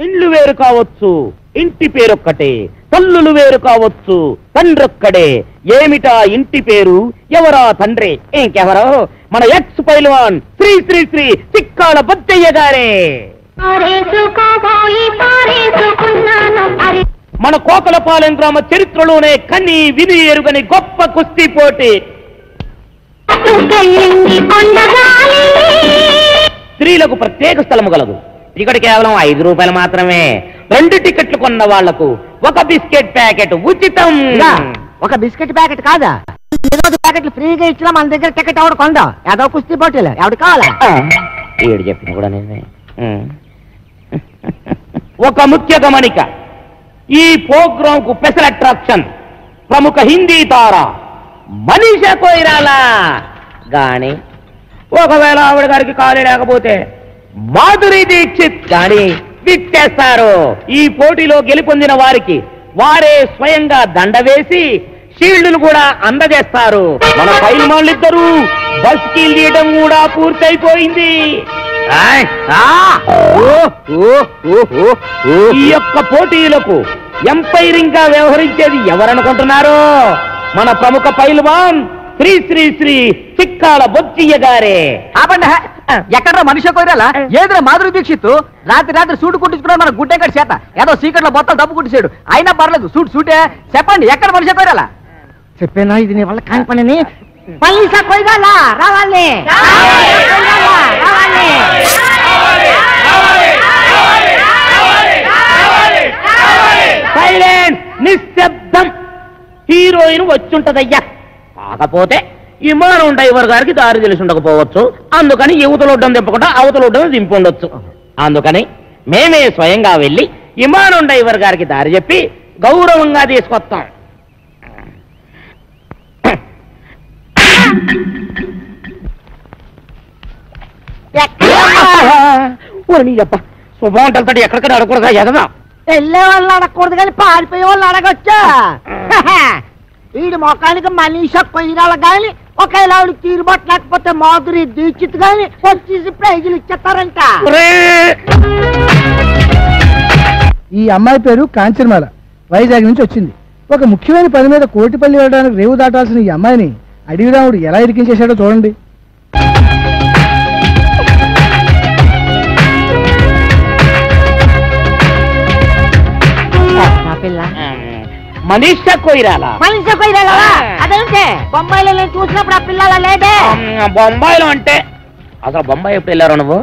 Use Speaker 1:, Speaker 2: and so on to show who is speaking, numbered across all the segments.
Speaker 1: ఇండ్లు వేరు కావచ్చు, ఇంటి పేరొక్కటే. తల్లులు వేరు కావచ్చు, తండ్రొక్కడే. ఏమిటా ఇంటి పేరు, ఎవరా తండ్రి? ఇంకెవరో మన ఎక్స్ పైల్వాన్ శ్రీ శ్రీ శ్రీ చిక్కాల బొద్దయ్య గారే. మన కోకలపాలెం గ్రామ చరిత్రలోనే కని విని ఎరుగని గొప్ప కుస్తీ పోటీ. స్త్రీలకు ప్రత్యేక స్థలము గలదు. టికెట్ కేవలం 5 రూపాయలు మాత్రమే. 2 టికెట్లు కొన్న వాళ్లకు 1 బిస్కెట్ ప్యాకెట్ ఉచితం.
Speaker 2: ఒక బిస్కెట్ ప్యాకెట్ కాదా, ప్యాకెట్లు ఫ్రీగా ఇచ్చినా మన దగ్గర టికెట్ ఎవడు కొందా? ఏదో కుస్తీ పోటీలు ఎవడు కావాలా?
Speaker 1: ఏడు చెప్పిన కూడా నేనే. ఒక ముఖ్య గమనిక, ఈ ప్రోగ్రామ్ కు స్పెషల్ అట్రాక్షన్ ప్రముఖ హిందీ తార మనీషా కొయిరాలా గాని, ఒకవేళ ఆవిడ గారికి ఖాళీ లేకపోతే మాధురి దీక్షిత్ గాని విచ్చేస్తారు. ఈ పోటీలో గెలుపొందిన వారికి వారే స్వయంగా దండ వేసి షీల్డ్ను కూడా అందజేస్తారు. మన పైల్వాన్లిద్దరూ బస్ కి తీయడం కూడా పూర్తయిపోయింది. ఈ యొక్క పోటీలకు ఎంపైరింగ్ గా వ్యవహరించేది ఎవరనుకుంటున్నారు? మన ప్రముఖ పైల్వాన్ శ్రీ శ్రీ శ్రీ చిక్కాల బొచ్చయ్య గారే.
Speaker 2: ఎక్కడ మనిషి కోరాలా? ఏదో మాధురి దీక్షిత్ రాత్రి సూటు కుట్టించుకున్నాడు మన గుడ్డెక్కడి చేత. ఏదో సీక్రెట్ లో బొత్తలు డబ్బు కుట్టించాడు. అయినా పర్లేదు, సూటే. చెప్పండి, ఎక్కడ మనిషి కోరాలా? చెప్పేనా ఇది నీ వల్ల కాని పనిని. మనీషా కొయిరాలా రావాలి.
Speaker 1: సైలెన్స్, నిశ్శబ్దం. హీరోయిన్ వచ్చుంటదయ్యా. కాకపోతే విమానం డ్రైవర్ గారికి దారి తెలిసి ఉండకపోవచ్చు. అందుకని యువతలొడ్డం దింపకుండా అవతలొడ్డం దింపుండొచ్చు. అందుకని మేమే స్వయంగా వెళ్ళి విమానం డ్రైవర్ గారికి దారి చెప్పి గౌరవంగా తీసుకొస్తాం. శుభవంటలతో ఎక్కడికైనా అడగకూడదా? ఎదదా
Speaker 2: వెళ్ళే వాళ్ళు అడగకూడదు కానీ పారిపోయే వాళ్ళు అడగొచ్చా? వీడి మొఖానికి మనీషా కొయిరాల గాని, ఒకవేళ ఆవిడ తీరుబాటు లేకపోతే మాధురి దీక్షిత్ గాని వచ్చేసి ప్రైజులు ఇచ్చేస్తారంట.
Speaker 3: ఈ అమ్మాయి పేరు కాంచనమాల, వైజాగ్ నుంచి వచ్చింది. ఒక ముఖ్యమైన పని మీద కోటిపల్లి వెళ్ళడానికి రేవు దాటాల్సిన ఈ అమ్మాయిని అడవిరాముడు ఎలా ఇరికించేశాడో చూడండి.
Speaker 1: మనీషా కొయిరాలా?
Speaker 2: అదేంటే బొంబాయిలో నేను చూసినప్పుడు ఆ పిల్లల లేదే.
Speaker 1: బొంబాయిలో అంటే అసలు బొంబాయి ఎప్పుడు వెళ్ళారు నువ్వు?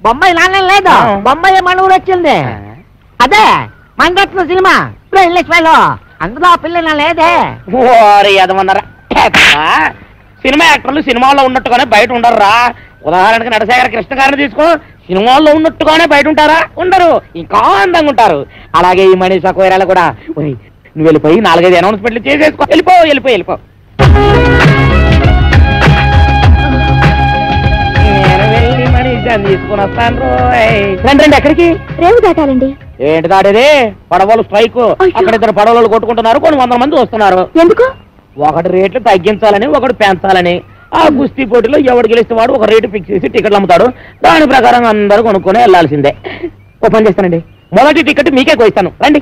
Speaker 2: బొంబాయి నాన్న లేదు, బొంబాయి మన ఊరు వచ్చింది. అదే మంగట్ల సినిమా లో అందులో ఆ పిల్ల లేదే.
Speaker 1: ఓరి అదమన్నారా? సినిమా యాక్టర్లు సినిమాల్లో ఉన్నట్టుగానే బయట ఉండరురా. ఉదాహరణకి నటశేఖర కృష్ణ గారిని తీసుకో, సినిమాల్లో ఉన్నట్టుగానే బయట ఉంటారా? ఉండరు, ఇంకా అందంగా ఉంటారు. అలాగే ఈ మనీషా కొయిరాలా కూడా. నువ్వు వెళ్ళిపోయి 4-5 అనౌన్స్మెంట్లు చేసేసుకో. వెళ్ళిపో. తీసుకుని వస్తాను. రండి. ఎక్కడికి?
Speaker 4: రేవు దాటాలండి.
Speaker 1: ఏంటి దాడేది? పడవలు స్ట్రైక్. అక్కడ 2 పడవలు కొట్టుకుంటున్నారు. కొన్ని 100 మంది వస్తున్నారు.
Speaker 4: ఎందుకు?
Speaker 1: ఒకటి రేట్లు తగ్గించాలని, ఒకటి పెంచాలని. ఆ కుస్తీ పోటీలో ఎవడు గెలిస్తే వాడు ఒక రేటు ఫిక్స్ చేసి టికెట్లు అమ్ముతాడు. దాని ప్రకారం అందరూ కొనుక్కొని వెళ్లాల్సిందే. ఓ పని చేస్తానండి, మొదటి టికెట్ మీకే కోయిస్తాను. రండి.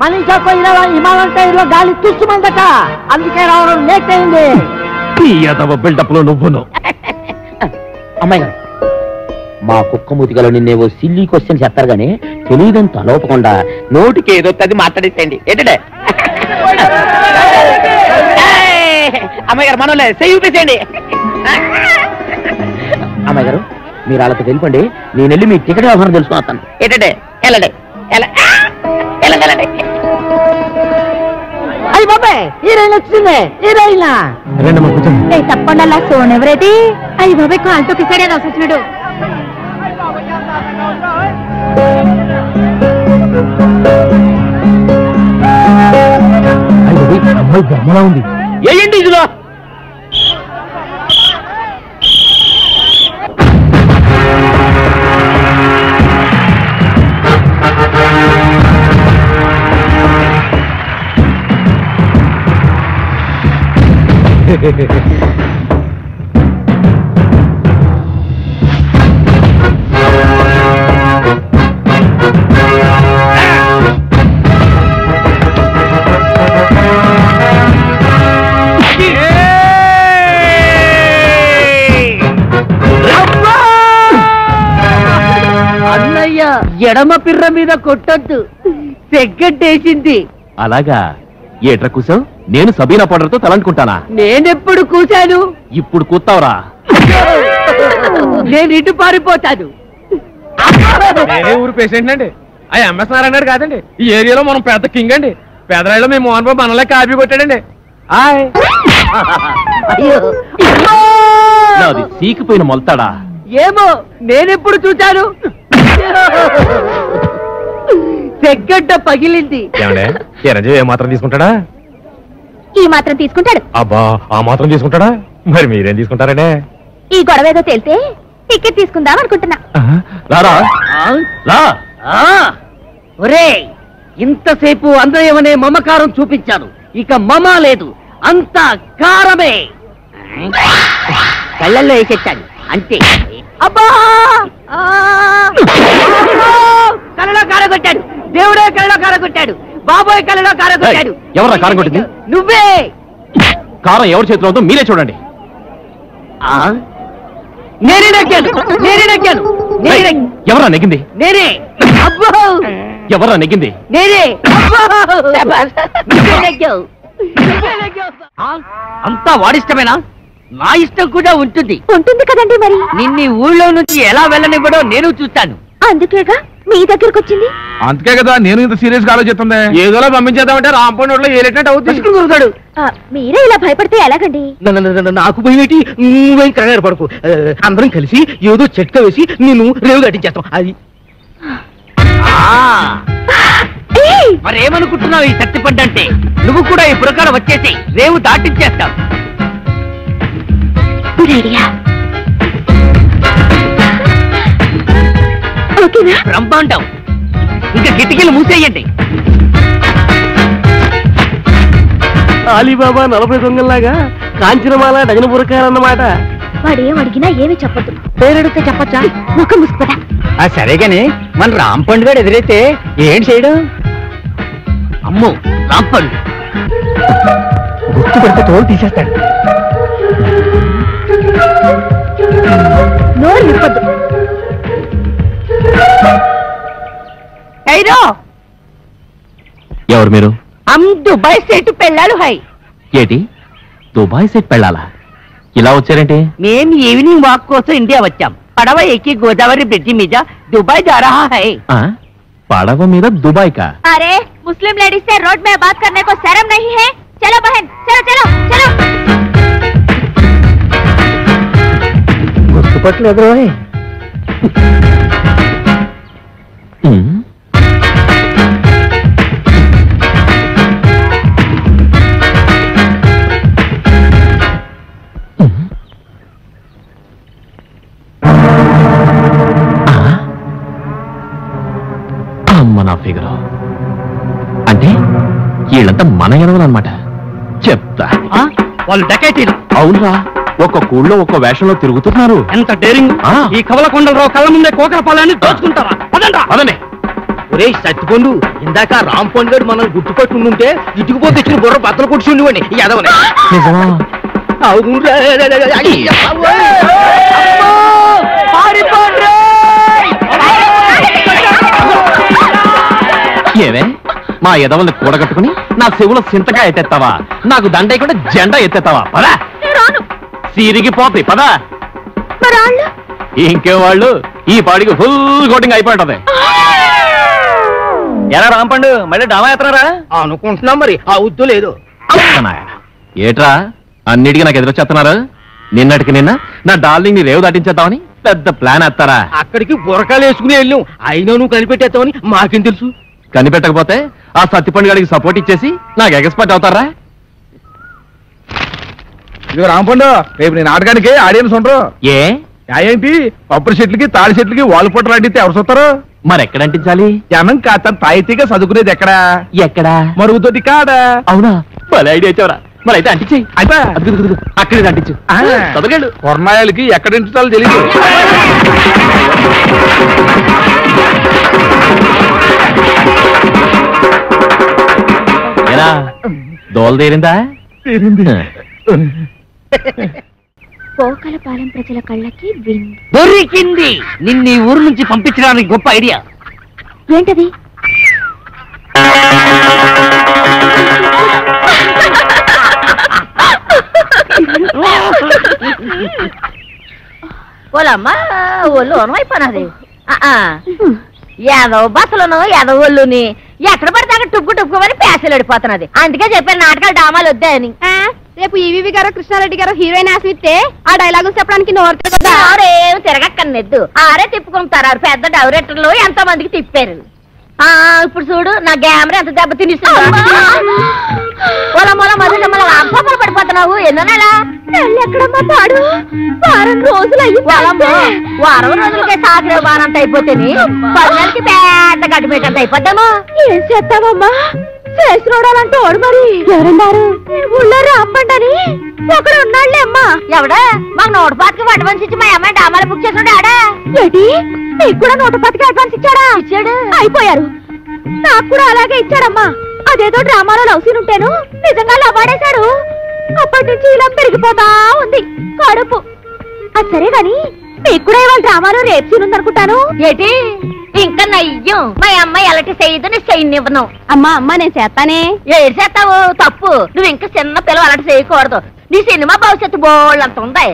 Speaker 2: మనీషా కొయిరాలా హిమాలయం టైర్లో గాలి తుస్సుమందట, అందుకే రావడం లేట్ అయింది.
Speaker 1: బిల్డప్ లో నువ్వును. అమ్మాయి గారు, మా కుక్క మూతికలో నిన్నేవో సిల్లీ క్వశ్చన్ చెప్తారు గానీ తెలియదని తలోపకుండా నోటికి ఏదో అది మాట్లాడేసేయండి. ఏంటంటే అమ్మాయి గారు మనోలే చూపించండి. అమ్మాయి గారు, మీరు వాళ్ళతో వెళ్ళిపోండి. నేను వెళ్ళి మీ టికెట్ వ్యవహారం తెలుసుకుని వస్తాను. ఏంటంటే వెళ్ళండి.
Speaker 2: అయ్యి బాబాయ్, హీరోయిన్ వచ్చింది. హీరోయిన్
Speaker 4: తప్పకుండా అలా సోన్ ఎవరైతే. అయ్యి బాబాయ్, కాలుతో కిసాడే రాసొచ్చినాడు.
Speaker 3: అమ్మాయి బొమ్మలా ఉంది.
Speaker 1: ఏంటి ఇదిలో?
Speaker 2: ఎడమ పిర్ర మీద కొట్టొద్దు, సెగ్గట్టేసింది.
Speaker 1: అలాగా ఏట్రా కూసావు? నేను సబీనా పౌడర్తో తలంటుకుంటానా?
Speaker 2: నేనెప్పుడు కూశాను?
Speaker 1: ఇప్పుడు కూతావురా.
Speaker 2: నేను ఇటు పారిపోతాను.
Speaker 5: నేనే ఊరు పేషెంట్ అండి. ఆ ఎంఎస్ నారాయణ కాదండి, ఈ ఏరియాలో మనం పెద్ద కింగ్ అండి. పెదరాయిలో మేము మోహన్ బాబు మనలే కాపీ కొట్టాడండి.
Speaker 1: నాది సీకిపోయిన మొలతాడా?
Speaker 2: ఏమో, నేనెప్పుడు చూశాను? సెగ్గడ్డ పగిలింది.
Speaker 5: ఏమండే చిరంజీవి ఏ మాత్రం తీసుకుంటాడా?
Speaker 4: ఈ మాత్రం తీసుకుంటాడు.
Speaker 5: అబ్బా, ఆ మాత్రం తీసుకుంటాడా? మరి మీరేం తీసుకుంటారండి?
Speaker 4: ఈ గొడవ ఏదో తేలితే టికెట్ తీసుకుందాం అనుకుంటున్నా.
Speaker 1: రారా రా.
Speaker 2: ఒరే, ఇంతసేపు అందయమనే మమకారం చూపించాను, ఇక మమ లేదు, అంతా కారమే. కళ్ళల్లో వేసేస్తాను అంతే. అబ్బా, కళ్ళలో కారగొట్టాడు, దేవుడే కళ్ళలో కారగొట్టాడు, బాబోయ్ కళ్ళలో కారగొట్టాడు.
Speaker 1: ఎవరా కారం కొట్టింది?
Speaker 2: నువ్వే.
Speaker 1: కారం ఎవరి చేతిలో ఉందో మీరే చూడండి.
Speaker 2: నేనే నగ్గాను, నేనే నగ్గాను, నేనే.
Speaker 1: ఎవరా నెగ్గింది?
Speaker 2: నేనే. అబ్బో,
Speaker 1: ఎవరా నెగ్గింది?
Speaker 2: నేనే. నువ్వే నెగ్గావు. అంతా వాడిష్టమేనా? నా ఇష్టం కూడా ఉంటుంది.
Speaker 4: ఉంటుంది కదండి మరి.
Speaker 2: నిన్ని ఊళ్ళో నుంచి ఎలా వెళ్ళనివ్వడో నేను చూస్తాను.
Speaker 4: అందుకేగా మీ దగ్గరకు వచ్చింది.
Speaker 5: అందుకే కదా నేను ఇంత సీరియస్ గా ఆలోచిస్తుంది. ఏదోలా పంపించేద్దామంటే రాంపండి రోడ్లో ఏలేటట్టు అవుతుంది.
Speaker 4: మీరే ఇలా భయపడితే ఎలాగండి?
Speaker 2: నాకు పోయినటి నువ్వేం కంగారు పడకు. అందరం కలిసి ఏదో చెట్క వేసి నేను రేవు దాటించేస్తాం. అది మరేమనుకుంటున్నావు ఈ సత్తిపండు అంటే? నువ్వు కూడా ఈ పురకాల వచ్చేసి రేవు దాటించేస్తావు. బ్రహ్మాండం. ఇంకా కిటికీలు మూసేయండి.
Speaker 1: అలీబాబా 40 దొంగల్లాగా కాంచనమాల డజన పురకాలన్నమాట.
Speaker 4: వాడేం అడిగినా ఏమి చెప్పద్దు. పేరెడితే చెప్పచ్చా? ముఖం ముసుకుపదా.
Speaker 2: సరే గాని మన రాంపండు గారు ఎదురైతే ఏం చేయడం? అమ్మో, రాంపండు గుర్తుపడితే తోలు తీసేస్తాడు.
Speaker 4: నోరు నిప్పద్దు.
Speaker 1: ఎవరు మీరు?
Speaker 2: దుబాయ్ సెట్ పెళ్ళాలు. హై
Speaker 1: ఏటి దుబాయ్ సెట్ పెళ్ళాలా? ఇలా వచ్చారేంటి?
Speaker 2: మేము ఈవినింగ్ వాక్ కోసం ఇండియా వచ్చాం. పడవ ఎక్కి గోదావరి బ్రిడ్జి మీద దుబాయ్ जा रहा है.
Speaker 1: పడవ మీద దుబాయ్ కా?
Speaker 4: अरे मुस्लिम लेडीज से रोड में बात करने को शर्म नहीं है? चलो बहन, चलो चलो चलो.
Speaker 2: గుర్తుపట్టలేదు.
Speaker 1: అమ్మ నా ఫిగర్. అంటే వీళ్ళంతా మన ఎనవలన్నమాట. చెప్తా.
Speaker 2: వాళ్ళు డకైటీలు.
Speaker 1: అవునరా, ఒక్క కూళ్ళో ఒక్క వేషంలో తిరుగుతున్నారు.
Speaker 2: ఎంత డేరింగ్! ఈ కవలకొండలరావు కళ్ళ ముందే కోకల పాలని దోచుకుంటారా? అదండి. ఒరే సత్తిపండు, ఇందాక రాంపండు గారు మనం గుర్తుపట్టుకుంటే ఇటుకుపోతే ఇచ్చిన బుర్ర బద్దలు కొట్టి ఉండేవాడిని. ఈ ఎదవని.
Speaker 1: నిజమా? ఏవే, మా ఎదవల్ని కూడగట్టుకుని నా చెవులో సింతగా ఎత్తేస్తావా? నాకు దండయకుండా జెండా ఎత్తేస్తావా? పదా, సిరిగిపోతాయి. పదా. ఇంకే వాళ్ళు ఈ పాడికి ఫుల్ కోటింగ్ అయిపోయింటది. ఎలా రాంపండు, మళ్ళీ డామా ఎత్తరా?
Speaker 2: అనుకుంటున్నాం మరి, ఆ ఉద్దు లేదు.
Speaker 1: ఏట్రా అన్నిటికీ నాకు ఎదురొచ్చేస్తున్నారు? నిన్నటికి నిన్న నా డార్లింగ్ ని రేవు దాటించేద్దామని పెద్ద ప్లాన్ వేస్తారా?
Speaker 2: అక్కడికి బురకాలు వేసుకుని వెళ్ళాం, అయినా నువ్వు కనిపెట్టేస్తావని మాకేం తెలుసు?
Speaker 1: కనిపెట్టకపోతే ఆ సత్తిపండు గారికి సపోర్ట్ ఇచ్చేసి నాకు ఎక్స్పర్ట్ అవుతారా?
Speaker 5: ఇదిగో రాంపండు, రేపు నేను నాటకానికి ఆడియన్స్ ఉండరు.
Speaker 1: ఏ
Speaker 5: ఏంటి, కొబ్బరి చెట్లకి తాడి చెట్లకి వాల్ పొట్టలు అంటితే ఎవరు చూస్తారు?
Speaker 1: మరి ఎక్కడ అంటించాలి?
Speaker 5: జనం కాస్త తాయితీగా చదువుకునేది ఎక్కడా?
Speaker 1: ఎక్కడా?
Speaker 5: మరుగుతోటి కాడా?
Speaker 1: అవునా, భలే ఐడియా ఇచ్చావరా. మరి అయితే అంటించేయి. అక్కడే అంటించు. చదవగలడు.
Speaker 5: కొర్నాయాలకి ఎక్కడ ఇంటాలో తెలియదు.
Speaker 1: ఏరా, దోల తీరిందా?
Speaker 4: పోకలపాలెం ప్రజల కళ్ళకి
Speaker 2: దొరికింది. నిన్ను ఊరు నుంచి పంపించడానికి గొప్ప ఐడియా.
Speaker 4: ఏంటది?
Speaker 6: ఓలమ్మా ఒళ్ళు అయిపోయినది. ఏదో బస్సులను ఏదో ఒళ్ళుని ఎక్కడ పడితే అక్కడ టుప్పు టుప్పుకోమని ప్యాసలు అడిపోతున్నది. అందుకే చెప్పాను నాటకాలు డ్రామాలు వద్దా అని.
Speaker 4: రేపు ఈవీవి గారు కృష్ణారెడ్డి గారు హీరోయిన్ ఆశిస్తే ఆ డైలాగులు చెప్పడానికి నోరుతుంది కదా.
Speaker 6: ఆరేం తిరగక్కర్లేదు. ఆరే తిప్పుకుంటారు. పెద్ద డైరెక్టర్లు ఎంతో మందికి తిప్పారు. ఇప్పుడు చూడు నా గ్యామరా ఎంత దెబ్బ తినిస్తుంది. అబ్బా పడిపోతున్నావు. ఎన్నో నెల
Speaker 4: ఎక్కడమ్మా పాడు? వారం రోజులు
Speaker 6: వారం రోజులకే సాగరే బానంత అయిపోతే 10 నెలలకి పెద్ద గడ్డిమేటంత అయిపోతాము.
Speaker 4: ఏం చేస్తావమ్మా? చేసినోడాలంటే ఓడు మరి. ఎవరున్నారు? ఊళ్ళో రాంపండని ఒకడు ఉన్నాళ్లే అమ్మా.
Speaker 6: ఎవడా? మాకు 105కి అడ్వాన్స్ ఇచ్చి మా అమ్మాయి డామాలు బుక్ చేసినాడు. ఆడా
Speaker 4: ఏంటి? నీకు కూడా 110కి అడ్వాన్స్ ఇచ్చాడా?
Speaker 6: ఇచ్చాడు.
Speaker 4: అయిపోయారు. నాకు కూడా అలాగే ఇచ్చాడమ్మా. అదేదో డ్రామాలో లవ్ సీన్ ఉంటేను నిజంగా లవ్ ఆడేశాడు. అప్పటి నుంచి ఇలా పెరిగిపోతా ఉంది కడుపు. అది సరే గాని మీకు కూడా ఇవాళ డ్రామాలో రేపు సీన్ ఉందనుకుంటాను.
Speaker 6: ఏటి ఇంకా నయ్యం. మా అమ్మాయి ఎలాంటి చేయదు నీ చేయనివ్వను.
Speaker 4: అమ్మా అమ్మా నేను చేస్తానే.
Speaker 6: ఏడు చేస్తావు? తప్పు. నువ్వు ఇంకా చిన్న పిల్లలు అలాంటి చేయకూడదు. నీ సినిమా భవిష్యత్తు బోళ్ళంత ఉంది.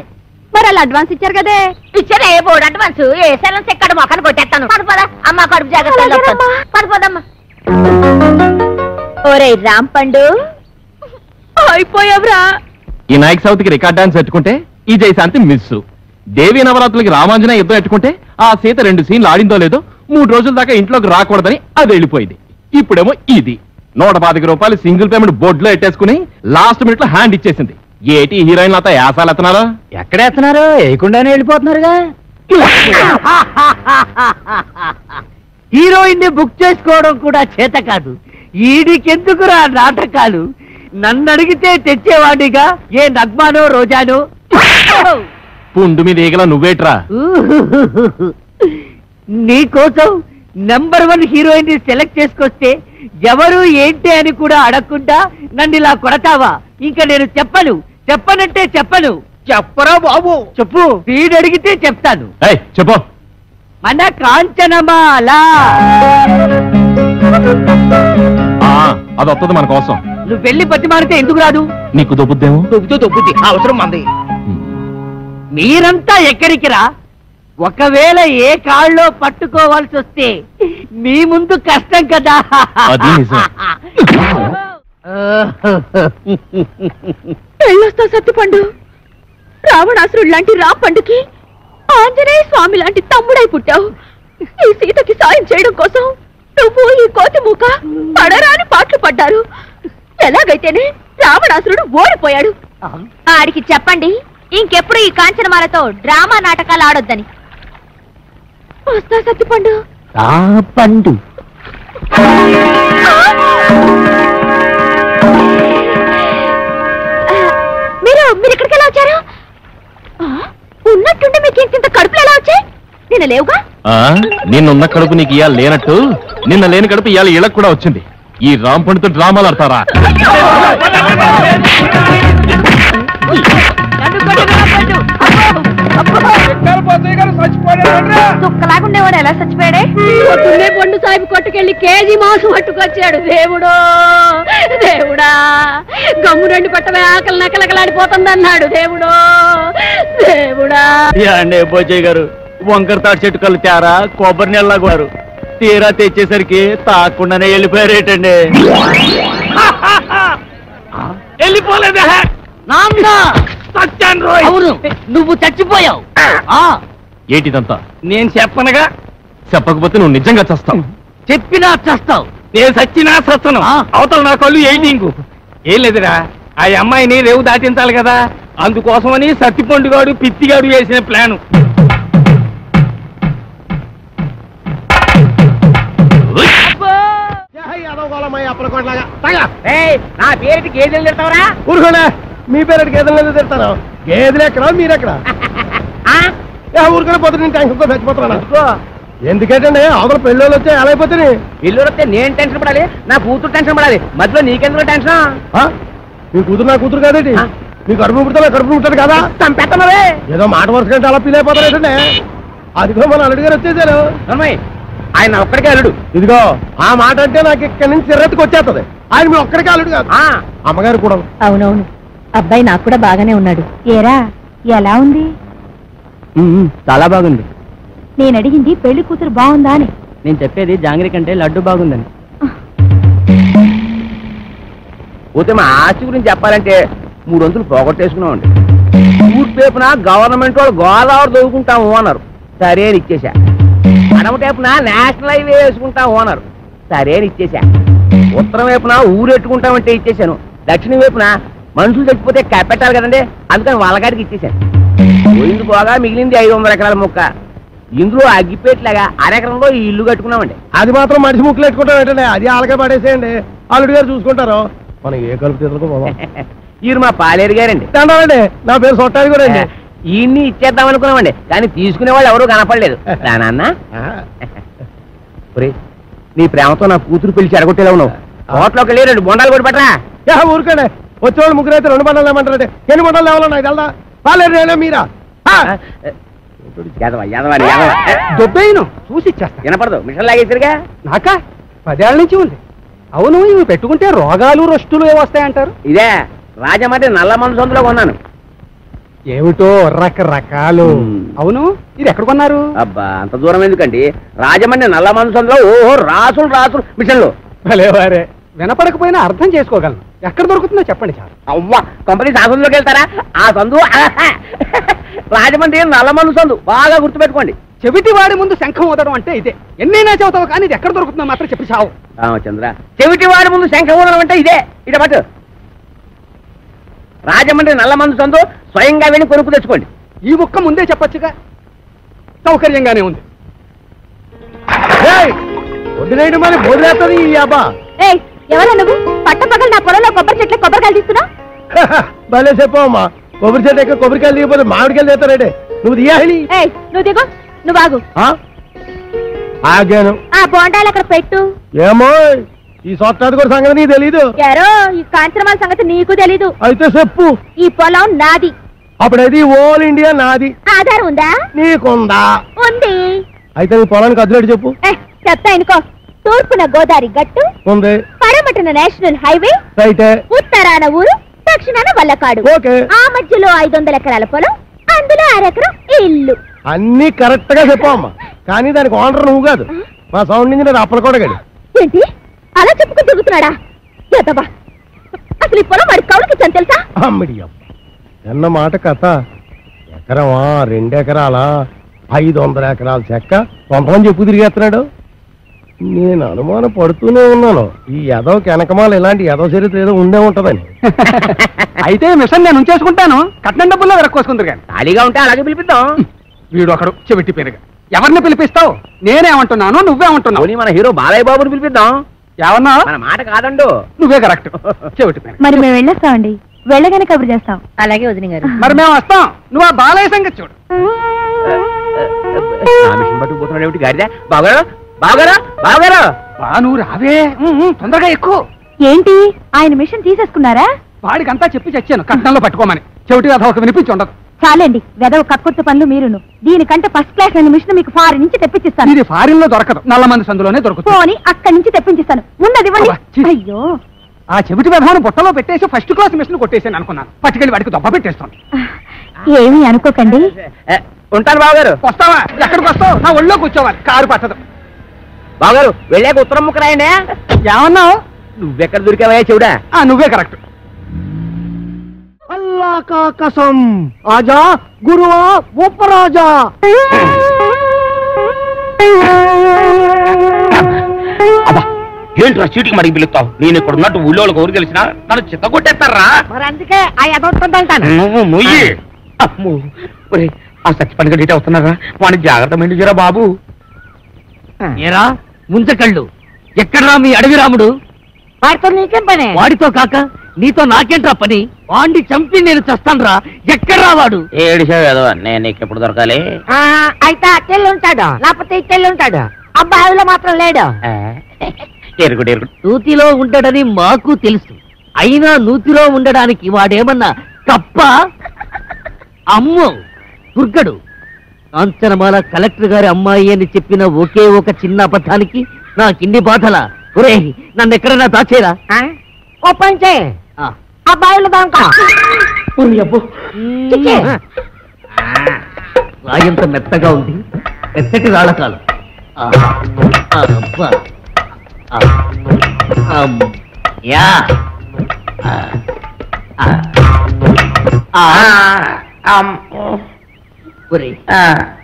Speaker 4: మరి వాళ్ళు అడ్వాన్స్ ఇచ్చారు కదే.
Speaker 6: ఇచ్చారు. ఏ బోర్డు అడ్వాన్స్? ఏ సెలెన్స్ ఎక్కడ మొక్కను కొట్టేస్తాను. పద అమ్మ కడుపు జాగ్రత్త. పదమ్మా.
Speaker 4: ఓరే రాంపండు అయిపోయావురా.
Speaker 5: ఈ నాయక్ సౌత్కి రికార్డ్ డాన్స్ పెట్టుకుంటే ఈ జయశాంతి మిస్. దేవీ నవరాత్రులకి రామాంజన యుద్ధం పెట్టుకుంటే ఆ సీత 2 సీన్లు ఆడిందో లేదో 3 రోజుల దాకా ఇంట్లోకి రాకూడదని అది వెళ్ళిపోయింది. ఇప్పుడేమో ఇది 125 రూపాయలు సింగిల్ పేమెంట్ బోర్డులో ఎట్టేసుకుని లాస్ట్ మినిట్ లో హ్యాండ్ ఇచ్చేసింది. ఏటి హీరోయిన్ అంతా యాసాలు ఎత్తనారో?
Speaker 2: ఎక్కడ ఎత్తున్నారు? వేయకుండానే వెళ్ళిపోతున్నారుగా. హీరోయిన్ ని బుక్ చేసుకోవడం కూడా చేత కాదు. ఈడికెందుకురా నాటకాలు? నన్ను అడిగితే తెచ్చేవాడిగా ఏ నగ్మానో రోజానో.
Speaker 5: పుండు మీద ఈగల నువ్వేట్రా?
Speaker 2: నీకోసం నెంబర్ 1 హీరోయిన్ ని సెలెక్ట్ చేసుకొస్తే ఎవరు ఏంటి అని కూడా అడగకుండా నన్ను ఇలా కొడతావా? ఇంకా నేను చెప్పనంటే చెప్పను. చెప్పరా బాబు? చెప్పు. వీడు అడిగితే చెప్తాను.
Speaker 5: చెప్పు.
Speaker 2: మన కాంచనమాల
Speaker 5: అది వస్తుంది మన కోసం.
Speaker 2: నువ్వు వెళ్ళి బతిమాలితే ఎందుకు రాదు?
Speaker 5: నీకు దొబ్బుద్దేమో.
Speaker 2: దొబ్బుద్ది అవసరం మంది. మీరంతా ఎక్కడికి రా? ఒకవేళ ఏ కాళ్ళలో పట్టుకోవాల్సి వస్తే మీ ముందు కష్టం కదా.
Speaker 5: అది నిజం.
Speaker 4: పెళ్ళొస్తా సత్తిపండు. రావణాసురుడు లాంటి రాంపండుకి ఆంజనేయ స్వామి లాంటి తమ్ముడై పుట్టావు. ఈ సీతకి సాయం చేయడం కోసం నువ్వు ఈ కోతి మూక పడరాని పాటలు పడ్డారు. ఎలాగైతేనే రావణాసురుడు ఓడిపోయాడు. ఆడికి చెప్పండి ఇంకెప్పుడు ఈ కాంచనమాలతో డ్రామా నాటకాలు ఆడొద్దని. వస్తా సత్తిపండు.
Speaker 2: పండు
Speaker 4: మీరు ఇక్కడికి ఎలా వచ్చారు? ఉన్నట్టుండి మీకు ఇంత కడుపులు ఎలా వచ్చాయి? నిన్న లేవుగా.
Speaker 5: నిన్నున్న కడుపు నీకు ఇవాళ లేనట్టు నిన్న లేని కడుపు ఇవాళ ఇళ్ళకు కూడా వచ్చింది. ఈ రాంపండుతో డ్రామాలు ఆడతారా?
Speaker 4: తుక్కలాగుండేవాడు ఎలా చచ్చిపోయాడే? పొద్దున్నే పండు సాహిబ్ కొట్టుకెళ్ళి కేజీ మాంసం పట్టుకొచ్చాడు. దేవుడా గమ్మునండి పట్టమే ఆకలి నకలకలాడిపోతుందన్నాడు. దేవుడా
Speaker 2: అండి పోచయ్య గారు వంకర తాటి చెట్టు కళ్ళు తేరా కొబ్బరి నీళ్ళ తీరా తెచ్చేసరికి తాకుండానే వెళ్ళిపోయారేటండి. వెళ్ళిపోలేదా? అవును నువ్వు చచ్చిపోయావు.
Speaker 5: ఏటిదంతా?
Speaker 2: నేను చెప్పనగా.
Speaker 5: చెప్పకపోతే నువ్వు నిజంగా చస్తావు.
Speaker 2: చెప్పినా చస్తావు. నేను చచ్చినా చస్తాను. అవతల నా కళ్ళు ఎయిటింగ్. ఏం లేదురా, ఆ అమ్మాయిని రేవు దాటించాలి కదా, అందుకోసమని సత్తిపండుగాడు పిత్తిగాడు వేసిన ప్లాను. నా పేరుకి గేదెలు తిడతావరా?
Speaker 3: ఊరుకోలే, మీ పేరు గేదెలు తిడతాను. గేదెలు ఎక్కడా మీరెక్కడా? ఊరుకొని పోతే నేను టెన్షన్తో చచ్చిపోతున్నాను. ఎందుకంటే అవతల పెళ్ళోళ్ళు వచ్చే ఎలా అయిపోతుంది?
Speaker 2: పెళ్ళోళ్ళు వస్తే నేను టెన్షన్ పడాలి, నా కూతురు టెన్షన్ పడాలి. మధ్యలో నీకెందుకు టెన్షన్?
Speaker 3: మీ కూతురు నా కూతురు కాదేంటి? మీ కడుపు పుడతా కడుపు పుట్టాడు కదా.
Speaker 2: చంపేస్తున్నావే.
Speaker 3: ఏదో మాట వరుస కంటే అలా ఫీల్ అయిపోతారేటండి. అదిగో మన అల్లుడి గారు వచ్చేసారు.
Speaker 1: ఆయన ఒక్కడికే అల్లుడు.
Speaker 7: ఇదిగో ఆ మాట అంటే నాకు ఇక్కడి నుంచి చిర్రెత్తుకు వచ్చేస్తుంది. ఆయన మీ ఒక్కడికే అల్లుడు కాదు, అమ్మగారు కూడా.
Speaker 4: అవునవును, అబ్బాయి నాకు కూడా బాగానే ఉన్నాడు. ఏరా ఎలా ఉంది?
Speaker 2: చాలా బాగుంది.
Speaker 4: నేను అడిగింది పెళ్లి కూతురు బాగుందా అని.
Speaker 2: నేను చెప్పేది జాంగ్రీ కంటే లడ్డు బాగుందని.
Speaker 1: పోతే మా ఆస్తి గురించి చెప్పాలంటే 3 వంతులు పోగొట్టేసుకున్నామండి. ఊర్పేపున గవర్నమెంట్ వాళ్ళు గోదావరి దొరుకుంటాము అన్నారు, సరే అని ఇచ్చేసా. అడమటేపున నేషనల్ హైవే వేసుకుంటాము అన్నారు, సరే అని ఇచ్చేసా. ఉత్తరం వైపున ఊరెట్టుకుంటామంటే ఇచ్చేసాను. దక్షిణం వైపున మనుషులు చచ్చిపోతే కప్పెట్టాలి కదండి, అందుకని వాళ్ళగాడికి ఇచ్చేసాను. పోయింది పోగా మిగిలింది 500 ఎకరాల మొక్క. ఇందులో అగ్గిపేట్లాగా అరెకరంలో ఈ ఇల్లు కట్టుకున్నామండి.
Speaker 7: అది మాత్రం మనిషి ముక్కులు పెట్టుకుంటాం ఏంటంటే అది ఆలకే పడేసేయండి, అల్లుడు గారు చూసుకుంటారు. మనం ఏ కలుపు తీసుకో.
Speaker 1: ఈయన మా పాలేరు గారండి.
Speaker 7: అండి నా పేరు సొట్టాది కూడా అండి.
Speaker 1: ఈయన్ని ఇచ్చేద్దాం అనుకున్నామండి, కానీ తీసుకునే వాళ్ళు ఎవరూ కనపడలేదు. నాన్న నీ ప్రేమతో నా కూతురు పిలిచి అడగొట్టేలా ఉన్నావు. హోటల్లోకి వెళ్ళి 2 బొండాలు కూడా పట్టరా.
Speaker 7: ఊరుకోండి, వచ్చేవాళ్ళు ముగ్గురు అయితే 2 బండాలు ఏమంటారంటే ఎన్ని బండాలు లేవాలన్నా ఇది వెళ్దా పాలేరు నేనే మీరా
Speaker 2: దొబ్బేను చూసి ఇచ్చేస్తా.
Speaker 1: వినపడదు, మిషన్ లాగేసరిగా.
Speaker 2: నాకా 10 ఏళ్ల నుంచి ఉంది. అవును, ఇవి పెట్టుకుంటే రోగాలు రొస్టులు వస్తాయంటారు.
Speaker 1: ఇదే రాజమండ్రి నల్ల మందు సందులో కొన్నాను.
Speaker 2: ఏమిటో రకరకాలు. అవును, ఇది ఎక్కడ కొన్నారు?
Speaker 1: అబ్బా అంత దూరం ఎందుకండి, రాజమండ్రి నల్ల మందు సందులో ఓహో రాసులు రాసులు మిషన్లు.
Speaker 2: భలేవారే, వినపడకపోయినా అర్థం చేసుకోగలను. ఎక్కడ దొరుకుతుందో చెప్పండి చాలు.
Speaker 1: అవ్వా కంపెనీ సందులోకి వెళ్తారా? ఆ సందు రాజమండ్రి నల్ల మందు సందు, బాగా గుర్తుపెట్టుకోండి.
Speaker 2: చెవిటి వాడి ముందు శంఖం ఊదడం అంటే ఇదే. ఎన్నైనా చెబుతావు కానీ ఇది ఎక్కడ దొరుకుతుందో మాత్రం చెప్పి చావు.
Speaker 1: రామచంద్ర, చెవిటి వాడి ముందు శంఖం ఊదడం అంటే ఇదే. ఇట పట్టు, రాజమండ్రి నల్ల మందు సందు, స్వయంగా వెళ్ళి కొనుక్కు తెచ్చుకోండి.
Speaker 2: ఈ ముక్క ముందే చెప్పొచ్చుగా, సౌకర్యంగానే ఉంది.
Speaker 7: వదిలేయడం మరి బోధలేస్తుంది ఈ అబ్బా.
Speaker 4: ఎవరా నువ్వు? పట్టపగలు నా పొలంలో కొబ్బరి చెట్లు కొబ్బరికాయలు తీస్తున్నా?
Speaker 7: భలే చెప్పమ్మా, కొబ్బరి చెట్టు ఎక్కడ కొబ్బరికాయలు దిగిపోతే మామిడికాయలు తీస్తారంటే నువ్వు తీయాలి.
Speaker 4: నువ్వు దిగు, నువ్వు ఆగు.
Speaker 7: ఆగాను.
Speaker 4: ఆ బోండాలు అక్కడ పెట్టు.
Speaker 7: ఏమో ఈ సొట్టాది కూడా సంగతి నీకు తెలీదు.
Speaker 4: యారో ఈ కాంచనమాల సంగతి నీకు తెలీదు.
Speaker 7: అయితే చెప్పు.
Speaker 4: ఈ పొలం నాది.
Speaker 7: అప్పుడైతే ఓల్ ఇండియా నాది.
Speaker 4: ఆధారం ఉందా?
Speaker 7: నీకుందా?
Speaker 4: ఉంది.
Speaker 7: అయితే నీ పొలానికి అదిలేడు చెప్పు.
Speaker 4: చెప్తా అనుకో. తూర్పున గోదావరి గట్టు ఉంది, పడమటన నేషనల్ హైవే, రైటే, ఉత్తరాన ఊరు, దక్షిణాన వల్లకాడు. ఆ మధ్యలో 500 ఎకరాల పొలం, అందులో 1 ఎకరం ఇల్లు.
Speaker 7: అన్ని కరెక్ట్ గా చెప్పమ్మా, కానీ దానికి ఓనర్ నువ్వు కాదు, మా సౌండ్ ఇంజనీర్ అప్పల కూడా గడి.
Speaker 4: ఏంటి అలా చెప్పుకుని తిరుగుతున్నాడా? అసలు ఈ పొలం వాడి కౌలుకి ఇచ్చాను తెలుసా?
Speaker 7: అమ్మిడియం ఎన్న మాట కథ. ఎకరమా 2 ఎకరాలా 500 ఎకరాల చెక్క కొంతమంది చెప్పు తిరిగేస్తున్నాడు. నేను అనుమానం పడుతూనే ఉన్నాను, ఈ యదవ వెనకమాల ఇలాంటి యదవ చరిత్ర ఏదో ఉండే ఉంటదని.
Speaker 2: అయితే మిషన్ నేను ఉంచేసుకుంటాను, కట్నం డబ్బుల్లో వెరక్కోసుకుందరు కానీ.
Speaker 1: ఖాళీగా ఉంటే అలాగే పిలిపిద్దాం.
Speaker 2: వీడు ఒకడు చెవిటి పేరుగా. ఎవరిని పిలిపిస్తావు? నేనేమంటున్నాను, నువ్వేమంటున్నావు?
Speaker 1: మన హీరో బాలయ్య బాబుని పిలిపిద్దాం.
Speaker 2: ఏమన్నా?
Speaker 1: మన మాట కాదండు.
Speaker 2: నువ్వే కరెక్ట్. చెవిటి పేరు.
Speaker 4: మరి మేము వెళ్ళొస్తామండి, వెళ్ళగానే కబురు చేస్తాం. అలాగే వదిన గారు.
Speaker 2: మరి మేము వస్తాం, నువ్వు ఆ బాలయ్య సంగతి చూడు.
Speaker 1: మిషన్ పట్టుకుపోతున్నాడు ఏమిటి గాడిదా? బావగారు బావగారు బావగారు,
Speaker 2: నువ్వు రావే, తొందరగా ఎక్కువ.
Speaker 4: ఏంటి ఆయన మిషన్ తీసేసుకున్నారా?
Speaker 2: వాడికంతా చెప్పి చచ్చాను కట్నంలో పట్టుకోమని. చెవిటి కథ ఒక వినిపించి ఉండదు.
Speaker 4: చాలండి, వెదవ కక్కుర్తి పనులు మీరును. దీనికంటే ఫస్ట్ క్లాస్ అయిన మిషన్ మీకు ఫారిన్ నుంచి తెప్పించిస్తాను.
Speaker 2: ఇది ఫారిన్ లో దొరకదు, నల్ల మంది సందులోనే దొరుకుతుంది.
Speaker 4: పోనీ అక్కడి నుంచి తెప్పించిస్తాను. ఉన్నది ఇవ్వండి. అయ్యో,
Speaker 2: ఆ చెవిటి విధానం బుట్టలో పెట్టేసి ఫస్ట్ క్లాస్ మిషన్ కొట్టేసాను అనుకున్నాను. పట్టుకెళ్ళి వాడికి దొబ్బ పెట్టేస్తాను.
Speaker 4: ఏమీ అనుకోకండి.
Speaker 1: ఉంటాను బావగారు.
Speaker 2: వస్తావా? ఎక్కడికి వస్తావు? నా ఒళ్ళో కూర్చోవాలి, కారు పట్టదు.
Speaker 1: బావగారు వెళ్ళాక ఉత్తరం ముక్క రాయండి.
Speaker 2: ఏమన్నావు?
Speaker 1: నువ్వెక్కడ దొరికావా చెవుడా?
Speaker 2: నువ్వే కరెక్ట్.
Speaker 7: అల్లా కా కసం, ఆజా గురువా ఉపరాజా.
Speaker 1: అబ్బా ఏంట్రా చీటికి మడికి పిలుస్తావు? నేను ఇక్కడ ఉన్నట్టు ఊళ్ళో ఊరు తెలిసినా నన్ను చిత్త కొట్టేస్తారా?
Speaker 6: మరి అందుకే ఆ ఎదవుతుందంటాను.
Speaker 1: నువ్వు మొయ్యి. అమ్మో ఆ సత్యపని గడిటే వస్తున్నారా? వాడిని జాగ్రత్త మెండుజరా బాబు.
Speaker 6: ఏరా ముంచకళ్ళు, ఎక్కడ్రా మీ అడవి రాముడు? వాడితో నీకేం పని? వాడితో కాక నీతో నాకేంట్రా పని? వాడిని చంపి నేను చస్తానురా. ఎక్కడ్రా వాడు?
Speaker 1: ఏడిసావు నేను నీకు ఎప్పుడు దొరకాలి?
Speaker 6: అయితే అట్టెళ్ళు ఉంటాడు, లేకపోతే ఇట్టెళ్ళు ఉంటాడు. అబ్బాయిలో మాత్రం లేడు.
Speaker 1: ఎరుగుడు ఎరుగుడు
Speaker 6: నూతిలో ఉంటాడని మాకు తెలుసు. అయినా నూతిలో ఉండడానికి వాడేమన్నా కప్ప? అమ్మో దుర్గడు. కాంచనమాల కలెక్టర్ గారి అమ్మాయి అని చెప్పిన ఒకే ఒక చిన్న అబద్ధానికి నాకిన్ని బాధలా? ఒరే, నన్ను ఎక్కడైనా దాచేరా?
Speaker 2: ఓ పని చేయి, అబ్బాయిలు దాకా
Speaker 6: రాయంత మెత్తగా ఉంది, మెత్తటి రాళ్ళకాలు.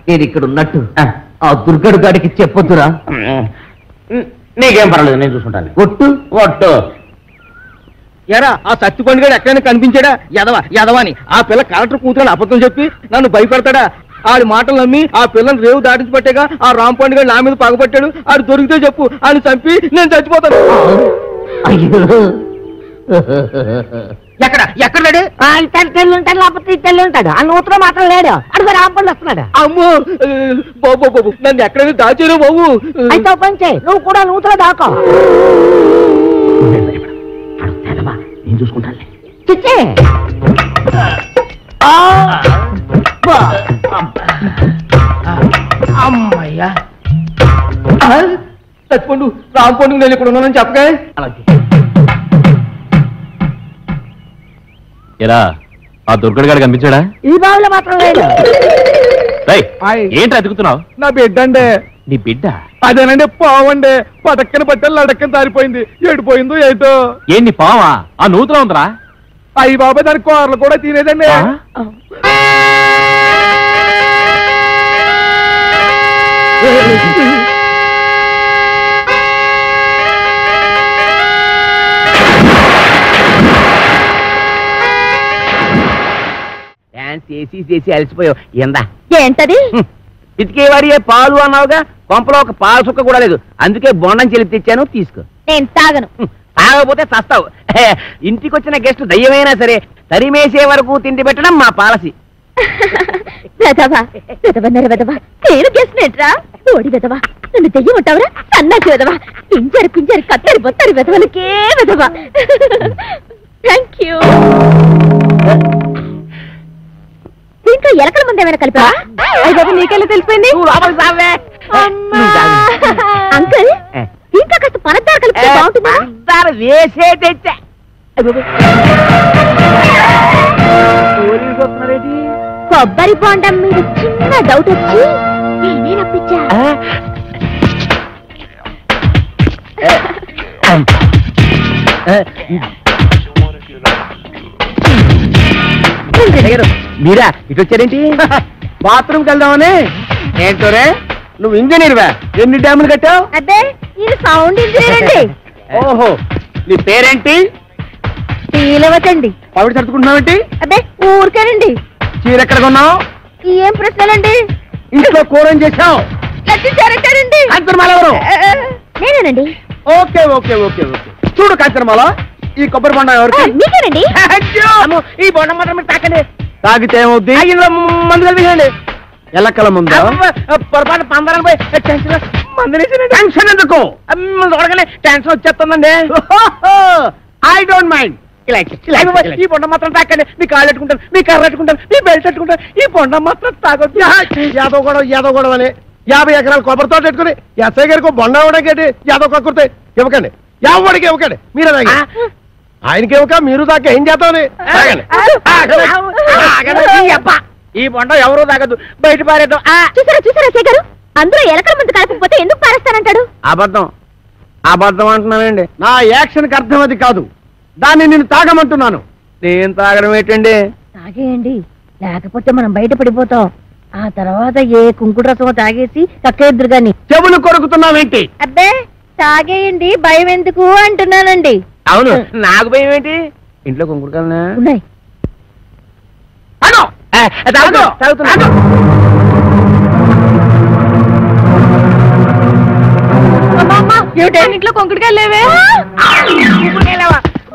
Speaker 6: నేను ఇక్కడ ఉన్నట్టు ఆ దుర్గడు గాడికి చెప్పొద్దురా.
Speaker 1: నీకేం పర్వాలేదు, నేను చూసుకుంటాను.
Speaker 6: ఒట్టు
Speaker 1: ఒట్టు.
Speaker 2: ఎరా ఆ సత్తిపండు గారు ఎక్కడైనా కనిపించాడా? యదవాని ఆ పిల్ల కలెక్టర్ కూతురని అబద్ధం చెప్పి నన్ను భయపెడతాడా? ఆడి మాటలు నమ్మి ఆ పిల్లని రేవు దాటించి పట్టేగా ఆ రాంపండు గారు నా మీద పగబట్టాడు. ఆడు దొరికితే చెప్పు, ఆయన చంపి నేను చచ్చిపోతాను.
Speaker 6: అయ్యో,
Speaker 2: ఎక్కడ లేడు?
Speaker 8: తెల్లు ఉంటాడు, లేకపోతే తెల్లు ఉంటాడు. ఆ నూతన మాత్రం లేడు. అడుగు రాంపండు వస్తున్నాడు.
Speaker 2: అమ్మో బాబు, నన్ను ఎక్కడైనా దాచారు బాబు.
Speaker 8: అయితే ఓ పని చేయి, నువ్వు కూడా నూతన దాకో.
Speaker 1: నేను చూసుకుంటాను.
Speaker 8: చిచ్చే
Speaker 1: అమ్మయ్యా,
Speaker 2: సత్తిపండు రాంపండు నేను ఇక్కడ ఉన్నానని చెప్పగా.
Speaker 5: ఎరా ఆ దుర్గడు గారు కనిపించాడా?
Speaker 8: ఈ బావిలో మాత్రం లేడు.
Speaker 5: ఏంటి అతుకుతున్నావు?
Speaker 2: నా బిడ్డ అండి.
Speaker 5: నీ బిడ్డ?
Speaker 2: అదేనండి, పావండి. పటక్కన పట్టాలి, లడక్కన దారిపోయింది. ఏడిపోయిందో ఏదో.
Speaker 5: ఏంటి పావా? ఆ నూతులో ఉందరా?
Speaker 2: అయ్యి బాబాయ్, దాని కూరలు కూడా తినేదండి.
Speaker 1: చేసి అలసిపోయావు. ఎందా
Speaker 4: ఏంటది?
Speaker 1: పితికేవాడియే పాలు అన్నావుగా, కొంపలో ఒక పాల సుక్క కూడా లేదు. అందుకే బొండం చెలిపి తెచ్చాను, తీసుకో.
Speaker 4: నేను తాగను.
Speaker 1: తాగకపోతే చస్తావు. ఇంటికి వచ్చిన గెస్ట్ దయ్యమైనా సరే తరిమేసే వరకు తిండి పెట్టడం మా పాలసీ.
Speaker 4: వెదవా నేను గెస్ట్రా ఓడి వెదవా, నన్ను దెయ్యం ఉంటావురా? సన్నాసి వెదవా, పింజరి కత్తరి బొత్తరి వెదవలకే వెదవా. Thank you. దీంట్లో ఎలకల ముందు ఏమైనా కలిపా? నీకెళ్ళి తెలిపోయింది. అంకుల్, దీంట్లో కాస్త పనద్దారు కలిపితే బాగుంటుందా?
Speaker 1: వేసే తెచ్చా.
Speaker 4: కొబ్బరి బొండం మీద చిన్న డౌట్ వచ్చి నేనే రప్పించా.
Speaker 1: మీరా ఇటు వచ్చారేంటి?
Speaker 2: బాత్రూమ్కి వెళ్దామని.
Speaker 1: ఏంటోరే, నువ్వు ఇంజనీర్వా? ఎన్ని డ్యాములు కట్టావు?
Speaker 4: అదే ఇది సౌండ్ ఇంజనీర్ అండి.
Speaker 1: ఓహో, నీ పేరేంటి?
Speaker 4: తీలవతండి.
Speaker 1: పవిడి తడుచుకుంటున్నావేంటి?
Speaker 4: అదే ఊరికేనండి.
Speaker 1: చీర ఎక్కడ కొన్నావు?
Speaker 4: ఏం ప్రశ్నలండి?
Speaker 1: ఇంట్లో కూర ఏం చేసావు?
Speaker 4: లట్టించారంటారండి.
Speaker 1: కాంచనమాల ఎవరు?
Speaker 4: నేనేనండి.
Speaker 1: Okay okay okay okay. చూడు కాంచనమాల, ఈ కొబ్బరి బొండం ఎవరికి?
Speaker 4: మీకేనండి.
Speaker 1: ఈ బొండం మాత్రం మీరు తాకండి. తాగితే ఏమవుద్ది? ఇందులో మందు కలిపేయండి. ఎల్లక్కల ముందు పొరపాటు పందరాలు పోయి టెన్షన్ ఎందుకు? చూడగానే టెన్షన్ వచ్చేస్తుందండి. I don't mind. ఈ బొండం మాత్రం తాకండి. మీ కాళ్ళు పెట్టుకుంటాను, మీ కర్ర పెట్టుకుంటాను, మీ బెల్ట్ పెట్టుకుంటాను. ఈ బొండం మాత్రం తాగొద్దు.
Speaker 7: యాదవ్ గొడవ అని 50 ఎకరాల కొబ్బరి తోట పెట్టుకుని ఎస్ఐ గారికి బొండ ఇవ్వడానికి యాదవ్ కక్కుర్తే ఇవ్వకండి. ఎవరికి ఇవ్వకండి. మీరే తాగి ఆయనకి ఇవ్వక మీరు దాకా ఏం చేద్దామని.
Speaker 1: ఈ బొండం ఎవరు తాగదు, బయట పారేద్దాం.
Speaker 4: చూసారా శేఖరు, అందరూ ఎలకల ముందు కలపకపోతే ఎందుకు పారేస్తానంటాడు?
Speaker 1: అబద్ధం అంటున్నానండి.
Speaker 7: నా యాక్షన్కి అర్థం అది కాదు. దాన్ని నేను తాగమంటున్నాను.
Speaker 1: నేను తాగడం ఏంటండి?
Speaker 4: తాగేయండి, లేకపోతే మనం బయట పడిపోతాం. ఆ తర్వాత ఏ కుంకుడు రసమో తాగేసి కక్కేద్దరు గాని.
Speaker 7: చెవులు కొరుకుతున్నావేంటి?
Speaker 4: అబ్బే తాగేయండి, భయం ఎందుకు అంటున్నానండి.
Speaker 1: అవును, నాకు భయం ఏంటి? ఇంట్లో కుంకుడుకాయలు
Speaker 4: ఉన్నాయి. ఇంట్లో కుంకుడుకాయలు లేవే.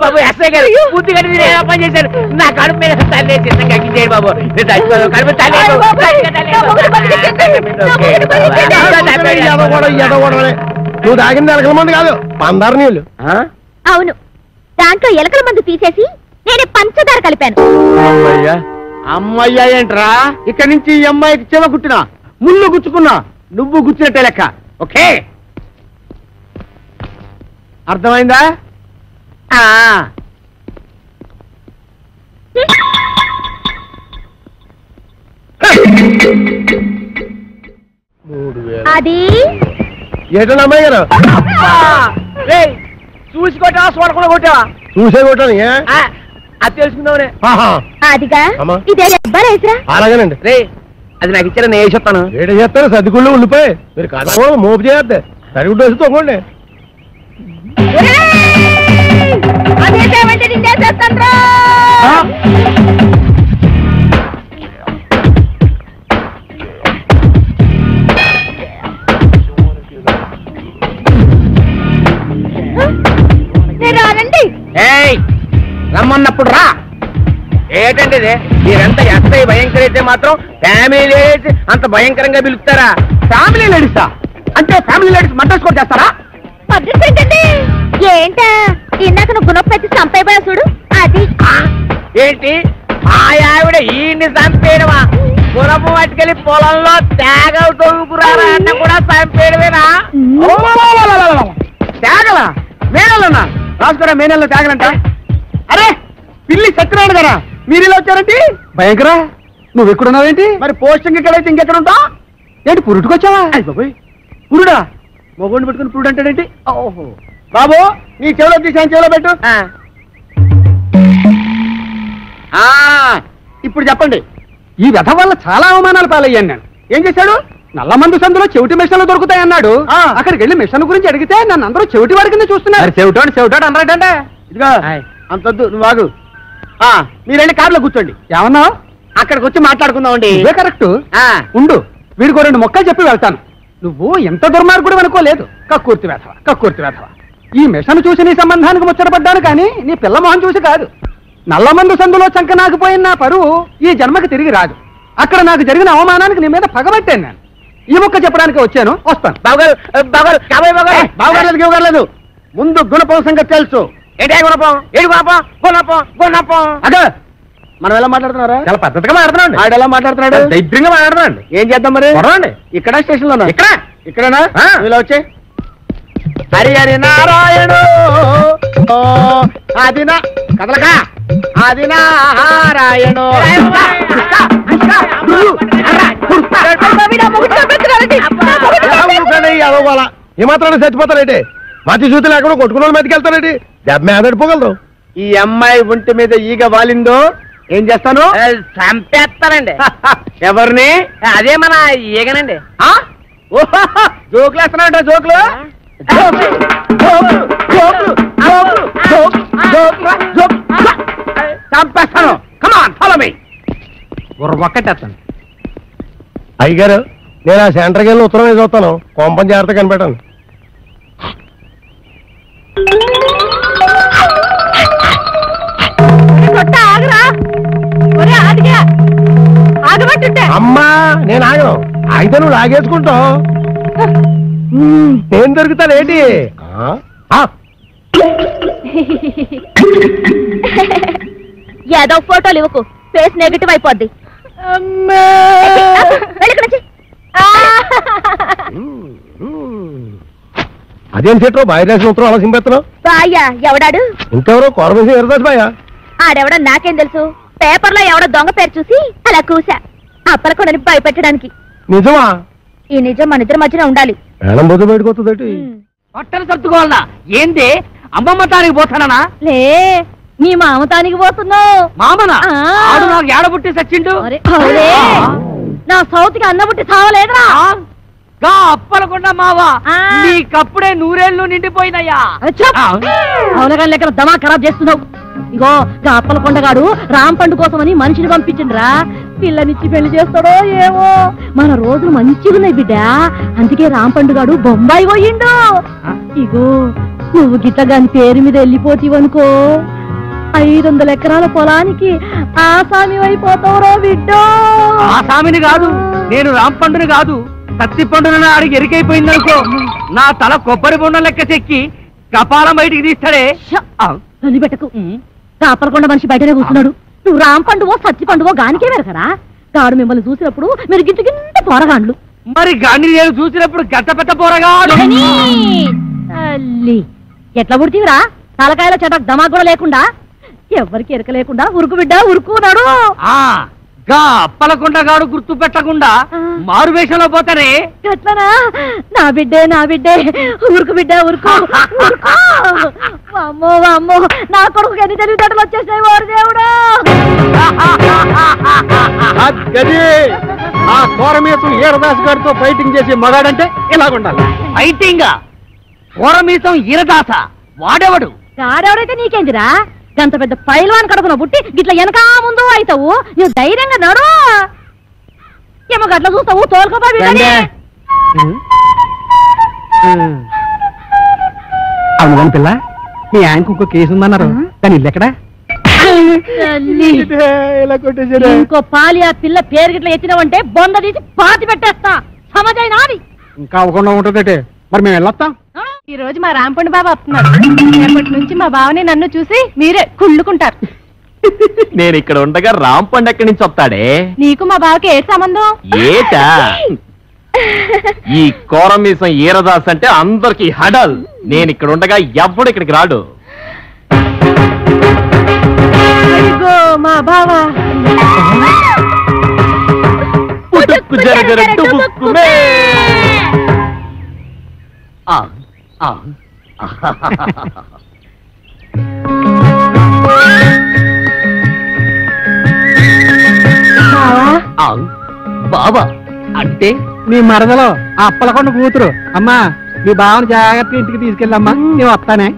Speaker 1: బాబు ఎస్ఐ గారు బుద్ధి కట్టి మీరు ఏదో పని చేశారు. నా కడుపు మీద తల్లి కక్కించేయండి బాబు. కడుపు
Speaker 7: నువ్వు తాగింది ఎలకల మంది కాదు, పందారు నీళ్ళు.
Speaker 4: అవును, దాంట్లో ఎలకల మందు తీసేసి నేనే పంచదార కలిపాను.
Speaker 7: అమ్మయ్యా ఏంట్రా? ఇక్కడి నుంచి ఈ అమ్మాయికి చెవ కుట్టినా
Speaker 1: ముళ్ళు గుచ్చుకున్నా నువ్వు గుచ్చినట్టే లెక్క. ఓకే, అర్థమైందా?
Speaker 4: అది
Speaker 7: ఏంటన్నా అమ్మాయి గారు?
Speaker 1: చూసి కొట్టావా చూడకుండా కొట్టావా?
Speaker 7: చూసే కొట్టాను.
Speaker 1: అది తెలుసుకుందామనే.
Speaker 4: అదిగా
Speaker 7: అమ్మా.
Speaker 4: ఇదే ఎవ్వరేసరా?
Speaker 7: అలాగేనండి.
Speaker 1: రే అది నాకు ఇచ్చారా, నేను వేసేస్తాను.
Speaker 7: ఏడ చేస్తారు సర్దిగుళ్ళు ఉండిపోయి మీరు కాదు మోపు చేయద్దు. సరిగుడ్డు వేసి తొంగండి.
Speaker 4: అదేమంటే నిందేసేస్తాను. రానండి.
Speaker 1: రమ్మన్నప్పుడు రా. ఏంటండి ఇది? మీరంతా ఎస్ఐ భయంకర అయితే మాత్రం ఫ్యామిలీ లేడీస్ అంత భయంకరంగా పిలుస్తారా? ఫ్యామిలీ లేడీసా? అంటే ఫ్యామిలీ లేడీస్ మర్డర్స్ కూడా చేస్తారా?
Speaker 4: ఏంటండి? ఏంటా ఇందాక నువ్వు గుణపెట్టి చంపైపోయా చూడు అది.
Speaker 1: ఏంటి ఆ ఆవిడ ఈయన్ని చంపేయడమా? గుణపు పట్టుకెళ్ళి పొలంలో తేగలు తొంగుకురారా అన్న కూడా చంపేయడమేనా? తేగలా? మేనల్లోనా? రాసుకోరా, మేనల్లో తేగలంట. అరే పిల్లి సత్యనారాయణ గారా, మీరు ఇలా వచ్చారంటే?
Speaker 2: భయంకరా, నువ్వు ఎక్కడున్నావేంటి?
Speaker 1: మరి పోస్టింగ్ ఎక్కడైతే ఇంకెక్కడ ఉంటావు?
Speaker 2: ఏంటి పురుటుకొచ్చావా?
Speaker 1: పురుడా? మొగుడిని పెట్టుకుని పురుడు అంటాడేంటి? ఓహో బాబు, నీ చెవిలో తీసాను, చెవిలో పెట్టు. ఇప్పుడు చెప్పండి.
Speaker 2: ఈ వ్యధ వల్ల చాలా అవమానాలు పాలయ్యాను నేను.
Speaker 1: ఏం చేశాడు?
Speaker 2: నల్లమందు సందులో చెవిటి మిషన్లు దొరుకుతాయన్నాడు. అక్కడికి వెళ్ళి మిషన్ గురించి అడిగితే నన్ను అందరూ చెవిటి వాడి కింద చూస్తున్నారు. చెవిటోడు అన్నాడంటే.
Speaker 1: ఇదిగో అంతొద్దు, నువ్వు ఆగు. మీరెళ్ళి కార్లో కూర్చోండి.
Speaker 2: ఏమన్నా?
Speaker 1: అక్కడికి వచ్చి మాట్లాడుకుందామండి.
Speaker 2: ఇవే కరెక్ట్. ఉండు, వీడికో 2 మొక్కలు చెప్పి వెళ్తాను. నువ్వు ఎంత దుర్మార్గుడు అనుకోలేదు. కక్కుర్తి వేధవ. ఈ మిషన్ చూసి నీ సంబంధానికి ముచ్చటపడ్డాను కానీ నీ పిల్ల మొహం చూసి కాదు. నల్లమందు సందులో చంకనాకపోయిన నా పరువు ఈ జన్మకి తిరిగి రాదు. అక్కడ నాకు జరిగిన అవమానానికి నీ మీద పగబట్టాను నేను. ఈ మొక్క చెప్పడానికి వచ్చాను, వస్తాను.
Speaker 1: బావగారు ముందు గుణపం సంగతి తెలుసు. ఏంటే గుణపం? ఏడు గుణపం. అదే మనం ఎలా మాట్లాడుతున్నారా?
Speaker 5: చాలా పద్ధతిగా మాట్లాడుతున్నాడు.
Speaker 1: ఆడు ఎలా మాట్లాడుతున్నాడు?
Speaker 5: దైద్యంగా మాట్లాడుతున్నాడు.
Speaker 1: ఏం చేద్దాం మరి?
Speaker 5: కొడవండి.
Speaker 1: ఇక్కడ స్టేషన్ లోనా? ఇక్కడేనా?
Speaker 5: ఆ.
Speaker 1: ఇలా వచ్చే హరి హరి నారాయణు ఆదినా కదలకా ఆది నారాయణు.
Speaker 7: ఏమాత్రం చచ్చిపోతారేంటి? మతి చూతులు ఎక్కడో కొట్టుకున్న వాళ్ళు మీదకి వెళ్తారేంటి? దెబ్బ మీద పడిపోగలరు.
Speaker 1: ఈ అమ్మాయి ఒంటి మీద ఈగ వాలిందో ఏం చేస్తాను?
Speaker 6: చంపేస్తానండి.
Speaker 1: ఎవరిని?
Speaker 6: అదే మన ఈగనండి.
Speaker 1: జోకులు వేస్తున్నాడు. జోకులు చంపేస్తాను. Come on follow me.
Speaker 2: ఒక్కటేస్తాను.
Speaker 7: అయ్యగారు, నేను ఆ సెంటర్కి వెళ్ళి ఉత్తరం వేసి వస్తాను. కొంపని జాగ్రత్త కనిపెట్టాను. అమ్మా, నేను ఆగను. అయితే నువ్వు లాగేసుకుంటావు. నేను దొరుకుతానేంటి?
Speaker 4: ఏదో ఫోటోలు ఇవ్వకు, ఫేస్ నెగటివ్ అయిపోద్ది.
Speaker 7: అదేం చెట్టు బాయ్ రాసిన ఉత్తరం అలా సింపెత్తను?
Speaker 4: బాయ్యా ఎవడాడు?
Speaker 7: ఇంకెవరో కోరమేసి ఎరదాసు బాయా.
Speaker 4: ఆడెవడో నాకేం తెలుసు. పేపర్లో ఎవడో దొంగ పేరు చూసి అలా కూసా అప్పలకొండని భయపెట్టడానికి.
Speaker 7: నిజమా?
Speaker 4: ఈ నిజం మన ఇద్దరి మధ్యన ఉండాలి.
Speaker 7: వేళం బొద్దు బయటకు వస్తుంది.
Speaker 6: పట్టణ సర్దుకోవాలనా? ఏంది అమ్మమ్మ తానికి పోతానా?
Speaker 4: లే, నీ మామతానికి పోతున్నావు.
Speaker 6: మామనా? ఆడు నాకు ఏడబుట్టి సచ్చిండు.
Speaker 4: నా సౌతికి అన్నబుట్టి సావలేదురా.
Speaker 6: అప్పలకుండా మావా, నీకప్పుడే 100 ఏళ్ళు నిండిపోయినయ్యా.
Speaker 4: అవునగా లెక్కన దమా ఖరాబ్ చేస్తున్నావు. ఇగో అప్పలకొండగాడు రాంపండు కోసమని మనిషిని పంపించిండ్రా. పిల్లనిచ్చి పెళ్లి చేస్తాడో ఏమో. మన రోజులు మంచిగున్నాయి బిడ్డ. అందుకే రాంపండుగాడు బొంబాయి పోయిండు. ఇగో నువ్వు గిట్టగాని పేరు మీద వెళ్ళిపోతీవనుకో 500 ఎకరాల పొలానికి ఆసామి అయిపోతావురో బిడ్డో.
Speaker 6: ఆసామిని కాదు, నేను రాంపండుని కాదు, సత్తి పండున అడిగి ఎరికైపోయిందనుకో నా తల కొబ్బరి బొండం లెక్క చెక్కి కపాలం బయటికి తీస్తాడే.
Speaker 4: పెట్టకు. అప్పలకొండ మనిషి బయటనే కూర్చున్నాడు. నువ్వు రాంపండువో సత్తి పండువో గానికే వెరకరా. గాడు మిమ్మల్ని చూసినప్పుడు మీరు గింత గింత పోరగాండ్లు.
Speaker 6: మరి గాని నేను చూసినప్పుడు గట్ట పెట్ట పోరగా
Speaker 4: తల్లి ఎట్లా పుడితీవిరా తలకాయల చెట దమా కూడా లేకుండా ఎవరికి ఎరక లేకుండా ఉరుకు బిడ్డ ఉరుకున్నాడు
Speaker 6: గా అప్పలకుండగాడు గుర్తు పెట్టకుండా మారు వేషంలో పోతానే
Speaker 4: ఎట్లనా నా బిడ్డే ఉరుకు బిడ్డ ఉరుకు అమ్మో అమ్మో నా కొడుకు ఎన్ని తెలివితేటలు వచ్చేసాయి ఓరు దేవుడా
Speaker 7: ఆ కోరమీసం ఈరదాస్ గారితో ఫైటింగ్ చేసి మగాడంటే ఇలాగుండాలి.
Speaker 6: ఫైటింగ్ కోరమీసం ఈరదాస వాడెవడు
Speaker 4: గాడెవడైతే నీకేందిరా గంత పెద్ద పైల్వాన్ కడుపున పుట్టి గిట్ల వెనకా ముందు అవుతావు నువ్వు ధైర్యంగా నడు ఏమో గట్ల చూస్తావు తోలుకోపా
Speaker 3: అవును కాని పిల్ల మీ ఆయనకు ఇంకో కేసు ఉందన్నారు కానీ ఇల్లు ఎక్కడా ఇలా కొట్టేసారు.
Speaker 4: ఇంకో పాలి ఆ పిల్ల పేరు గిట్ల ఎత్తినావంటే బొంద తీసి పాతి పెట్టేస్తా సమజైనా అది
Speaker 3: ఇంకా అవ్వకుండా ఉంటుందటే మరి మేము వెళ్ళొస్తాం.
Speaker 4: ఈ రోజు మా రాంపండు బాబు వస్తున్నారు రేపటి నుంచి మా బావని నన్ను చూసి మీరే కుళ్ళుకుంటారు
Speaker 5: నేను ఇక్కడ ఉండగా రాంపండు ఎక్కడి నుంచి వస్తాడే
Speaker 4: నీకు మా బావకి ఏ సంబంధం
Speaker 5: ఏటా ఈ కోరమీసం ఈరదాస్ అంటే అందరికి హడల్. నేను ఇక్కడ ఉండగా ఎవ్వడు ఇక్కడికి రాడు.
Speaker 4: అదిగో మా బావ
Speaker 5: పుట్టుక్కు జరగర టుబుక్కుమే.
Speaker 6: బాబా అంటే
Speaker 3: మీ మరదలో ఆ అప్పలకొండ కూతురు అమ్మా మీ బావని జాగ్రత్తగా ఇంటికి తీసుకెళ్ళమ్మా నేను వస్తానే.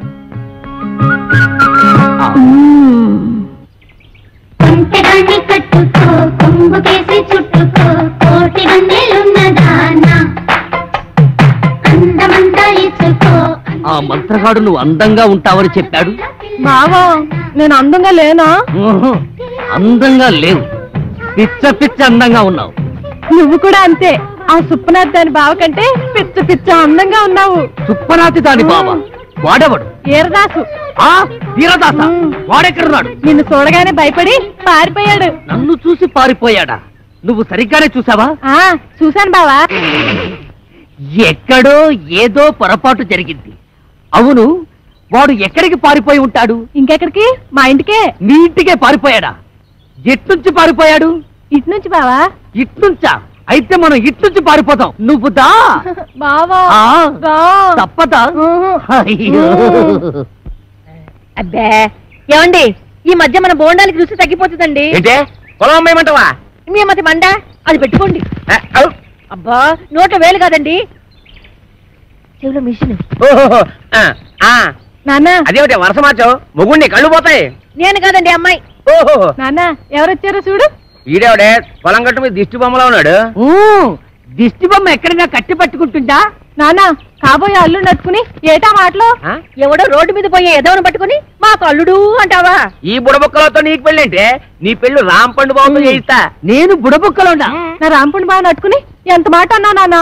Speaker 9: కట్టుకో కొంగు కేసి చుట్టుకో కోటి గంటలున్నదానా అందమంతా ఇచ్చుకో.
Speaker 6: ఆ మంత్రగాడు నువ్వు అందంగా ఉంటావని చెప్పాడు.
Speaker 4: బావా నేను అందంగా లేనా
Speaker 6: అందంగా లేవు, పిచ్చ పిచ్చ అందంగా ఉన్నావు.
Speaker 4: నువ్వు కూడా అంతే. ఆ సుప్పనాథ్ దాని బావ కంటే పిచ్చ పిచ్చ అందంగా ఉన్నావు.
Speaker 6: సుప్పనాథి దాని బావ వాడెవడు?
Speaker 4: ఈరదాసు.
Speaker 6: వీరదాస వాడెక్కడున్నాడు?
Speaker 4: నిన్ను చూడగానే భయపడి పారిపోయాడు.
Speaker 6: నన్ను చూసి పారిపోయాడా? నువ్వు సరిగ్గానే చూసావా?
Speaker 4: చూశాను బావా.
Speaker 6: ఎక్కడో ఏదో పొరపాటు జరిగింది. అవును, వాడు ఎక్కడికి పారిపోయి ఉంటాడు?
Speaker 4: ఇంకెక్కడికి? మా ఇంటికే.
Speaker 6: నీ ఇంటికే పారిపోయాడా? ఎట్నుంచి పారిపోయాడు?
Speaker 4: ఇటు నుంచి బావా.
Speaker 6: ఇట్నుంచా? అయితే మనం ఇట్నుంచి పారిపోతాం. నువ్వు దా
Speaker 4: బావా.
Speaker 6: తప్పదా?
Speaker 4: అబ్బే ఏమండి, ఈ మధ్య మన బోండాలకి రుచి తగ్గిపోతుందండి.
Speaker 1: ఏంటే పొలం అమ్మేయమంటావా?
Speaker 4: మీ మతి మండ అది పెట్టుకోండి. అబ్బా నోట వేలు కాదండి, చెవులో మిషన్. నాన్న
Speaker 1: అదేమిటి వరుస మార్చావు? మొగుండి కళ్ళు పోతాయి.
Speaker 4: నేను కాదండి అమ్మాయి.
Speaker 1: ఓహో
Speaker 4: నాన్న ఎవరొచ్చారో చూడు.
Speaker 1: ఈడేవిడే పొలం గట్టు మీద దిష్టి బొమ్మలో ఉన్నాడు.
Speaker 6: దిష్టి బొమ్మ ఎక్కడైనా కట్టి పట్టుకుంటుందా?
Speaker 4: నాన్న కాబోయే అల్లుడు నట్టుకుని ఏటా మాటలు? ఎవడో రోడ్డు మీద పోయే ఎదవను పట్టుకుని మాకు అల్లుడు అంటావా?
Speaker 1: ఈ బుడబుక్కలతో నీకు పెళ్ళేంటే? నీ పెళ్లి రాంపండు బాబుతో చేయిస్తా.
Speaker 6: నేను బుడబుక్కలో ఉన్నా.
Speaker 4: నా రాంపండు బాగా నట్టుకుని ఎంత మాట అన్నా నాన్న.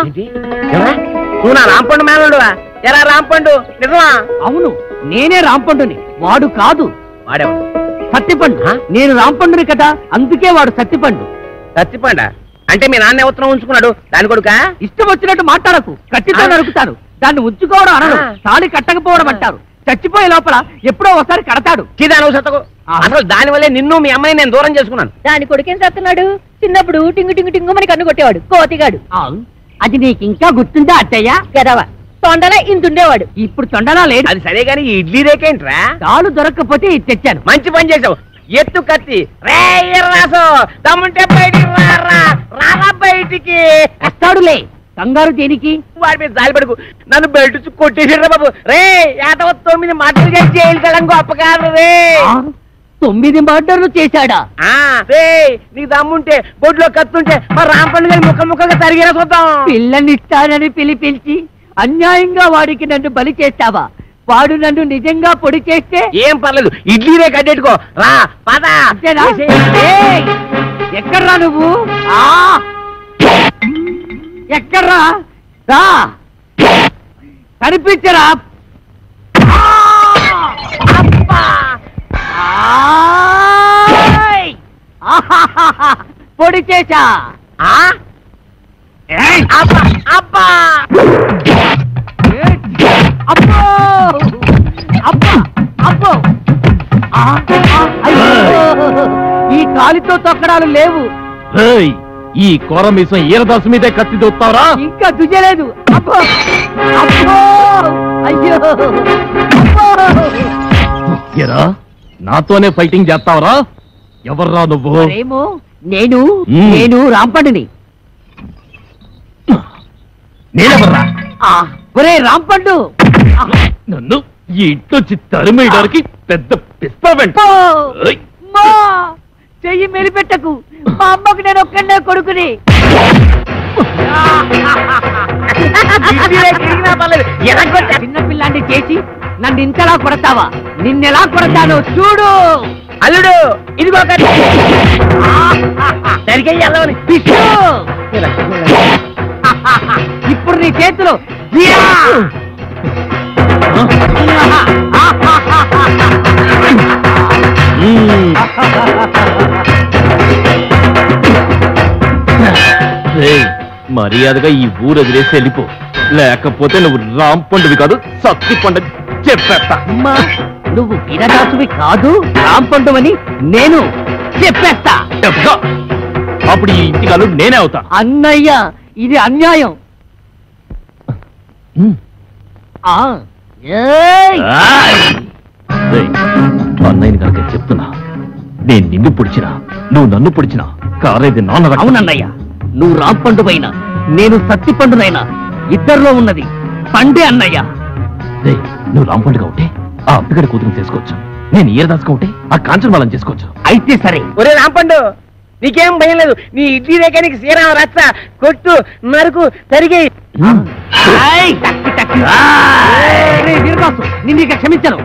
Speaker 1: నువ్వు నా రాంపండు మేనలుడువా? ఎలా రాంపండు నిజమా?
Speaker 6: అవును, నేనే రాంపండుని, వాడు కాదు.
Speaker 1: వాడేవాడు
Speaker 6: సత్తిపండు. నేను రాంపండుని కదా, అందుకే వాడు సత్తిపండు.
Speaker 1: సత్తిపండ అంటే మీ నాన్న ఉత్తరం ఉంచుకున్నాడు దాని కొడుక?
Speaker 6: ఇష్టం వచ్చినట్టు మాట్లాడకు, కట్టితో నరుకుతాను. దాన్ని ఉంచుకోవడం అనరు, తాళి కట్టకపోవడం అంటారు. చచ్చిపోయే లోపల ఎప్పుడో ఒకసారి కడతాడు.
Speaker 1: అసలు దాని వల్లే నిన్ను మీ అమ్మాయి నేను దూరం చేసుకున్నాను.
Speaker 4: దాని కొడుకేం చేస్తున్నాడు? చిన్నప్పుడు టింగు టింగు టింగు మని కన్ను కొట్టేవాడు, కోతిగాడు.
Speaker 6: అది నీకు ఇంకా గుర్తుందా అత్తయ్య?
Speaker 4: కదవా తొండలా ఇంతుండేవాడు.
Speaker 6: ఇప్పుడు తొండలా లేడు.
Speaker 1: అది సరే గాని ఈ ఇడ్లీ రేకేంట్రా?
Speaker 6: తాళు దొరక్కపోతే ఇది తెచ్చాను.
Speaker 1: మంచి పని చేసావు. ఎత్తు కత్తి రే రాసు తమ్ముంటే బయటికి రారా బయటికి.
Speaker 6: వస్తాడులే, కంగారు దేనికి?
Speaker 1: వాడి మీద జాలి పడుకు, నన్ను బయట కొట్టేసాడు బాబు. రే 9 మటలు చేసి జైలు కలం గొప్ప కాదు రే.
Speaker 6: 9 మర్డర్లు చేశాడా?
Speaker 1: రే నీకు దమ్ముంటే బొడ్లో కత్తుంటే మా రాంపండు గారి ముక్కలు ముక్కలుగా తరిగేలా చూద్దాం.
Speaker 6: పిల్లనిస్తానని పిలిపించి అన్యాయంగా వాడికి నన్ను బలి చేస్తావా? వాడు నన్ను నిజంగా పొడి చేస్తే
Speaker 1: ఏం పర్లేదు, ఇడ్లీ రే కట్టెట్టుకో రా పద.
Speaker 6: ఎక్కడ్రా నువ్వు? ఎక్కడ్రా? రా కనిపించరా? పొడి చేశా. అబ్బా అబ్బా అబ్బో అబ్బా అబ్బో ఈ కాలితో తొక్కడాలు లేవు.
Speaker 5: ఈ కోరమీసం ఈరదాసు మీదే కత్తి దొత్తావరా?
Speaker 6: ఇంకా దుయ్యలేదు. అబ్బో అబ్బో అయ్యో
Speaker 5: ఎరా నాతోనే ఫైటింగ్ చేస్తావరా? ఎవర్రా నువ్వు?
Speaker 6: ఏమో నేను రాంపండుని.
Speaker 5: నేనెవర్రా?
Speaker 6: ఒరే రాంపండు,
Speaker 5: నన్ను ఈ ఇంట్లోంచి తరిమేయడానికి పెద్ద పిస్తా వెంట.
Speaker 6: చెయ్యి మెలిపెట్టకు. మా అమ్మకు నేను ఒక్కడే కొడుకుని. చిన్నపిల్లాన్ని చేసి నన్ను ఇంతలా కొడతావా? నిన్నెలా కొడతాను చూడు.
Speaker 1: అల్లుడు ఇదిగో
Speaker 6: ఇప్పుడు నీ చేతిలో
Speaker 5: మర్యాదగా ఈ ఊరు వదిలేసి వెళ్ళిపో, లేకపోతే నువ్వు రాంపండువి కాదు సత్తి పండు చెప్పేస్తా.
Speaker 6: అమ్మా నువ్వు వీరదాసువి కాదు, రాంపండు అని నేను చెప్పేస్తా.
Speaker 5: అప్పుడు ఈ ఇంటికి అల్లుడు నేనే అవుతా.
Speaker 6: అన్నయ్య ఇది అన్యాయం.
Speaker 5: అన్నయ్యని కనుక చెప్తున్నా, నేను నిన్ను పొడిచినా నువ్వు నన్ను పొడిచినా కారేది నాన్న.
Speaker 6: అవునన్నయ్య, నువ్వు రాంపండు అయినా నేను సత్తి పండునైనా ఇద్దరిలో ఉన్నది పండే అన్నయ్య.
Speaker 5: నువ్వు రాంపండుగా ఉంటే ఆ అప్పిగడి కూతురు చేసుకోవచ్చు, నేను ఈరదాసుగా ఉంటే ఆ కాంచన వాళ్ళని చేసుకోవచ్చు.
Speaker 6: అయితే సరే.
Speaker 1: ఒరే రాంపండు, నీకేం భయం లేదు. నీ ఇడ్లీ రేఖనికి శ్రీరామ రచ్చ కొట్టు నరుకు తరిగి.
Speaker 6: నిన్ను క్షమించను.